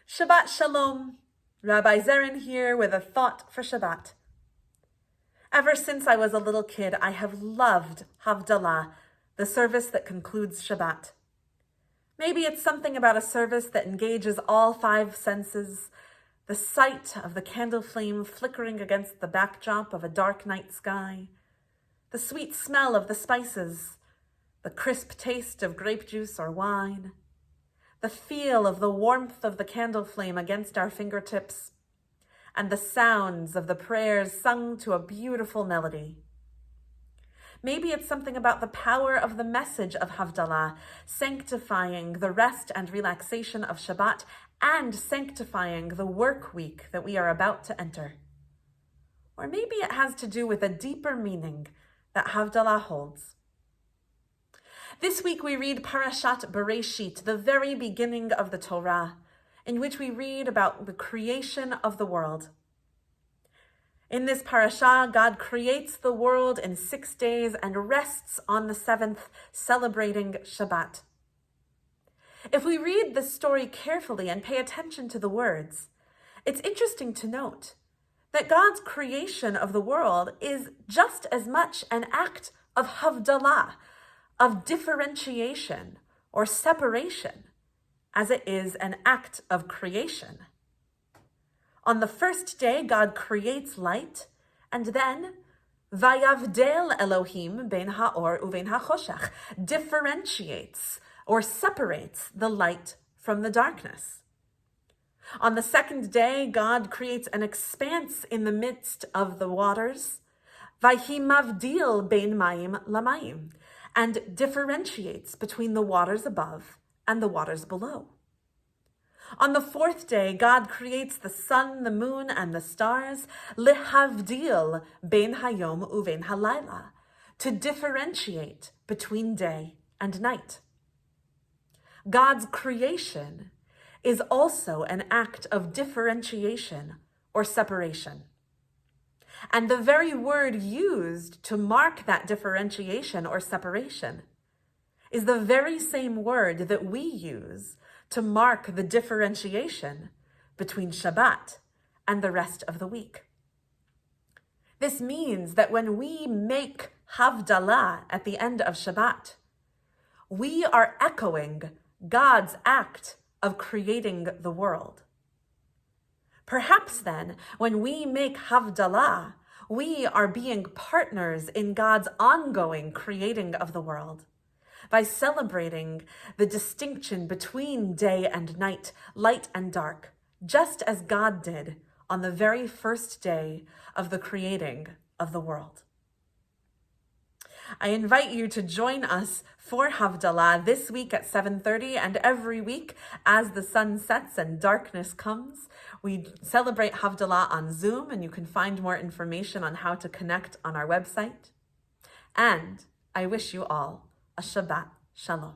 Shabbat Shalom, Rabbi Zerin here with a thought for Shabbat. Ever since I was a little kid, I have loved Havdalah, the service that concludes Shabbat. Maybe it's something about a service that engages all five senses, the sight of the candle flame flickering against the backdrop of a dark night sky, the sweet smell of the spices, the crisp taste of grape juice or wine, the feel of the warmth of the candle flame against our fingertips, and the sounds of the prayers sung to a beautiful melody. Maybe it's something about the power of the message of Havdalah, sanctifying the rest and relaxation of Shabbat and sanctifying the work week that we are about to enter. Or maybe it has to do with a deeper meaning that Havdalah holds. This week we read Parashat Bereshit, the very beginning of the Torah, in which we read about the creation of the world. In this parasha, God creates the world in 6 days and rests on the seventh, celebrating Shabbat. If we read this story carefully and pay attention to the words, it's interesting to note that God's creation of the world is just as much an act of Havdalah, of differentiation or separation, as it is an act of creation. On the first day, God creates light, and then Vayavdel Elohim ben ha'or uven ha'choshech, differentiates or separates the light from the darkness. On the second day, God creates an expanse in the midst of the waters, Vayhi mavdil ben mayim lamayim, and differentiates between the waters above and the waters below. On the fourth day, God creates the sun, the moon, and the stars, lehavdil ben hayom uven halayla, to differentiate between day and night. God's creation is also an act of differentiation or separation. And the very word used to mark that differentiation or separation is the very same word that we use to mark the differentiation between Shabbat and the rest of the week. This means that when we make Havdalah at the end of Shabbat, we are echoing God's act of creating the world. Perhaps then, when we make Havdalah, we are being partners in God's ongoing creating of the world by celebrating the distinction between day and night, light and dark, just as God did on the very first day of the creating of the world. I invite you to join us for Havdalah this week at 7:30 and every week as the sun sets and darkness comes. We celebrate Havdalah on Zoom, and you can find more information on how to connect on our website. And I wish you all a Shabbat Shalom.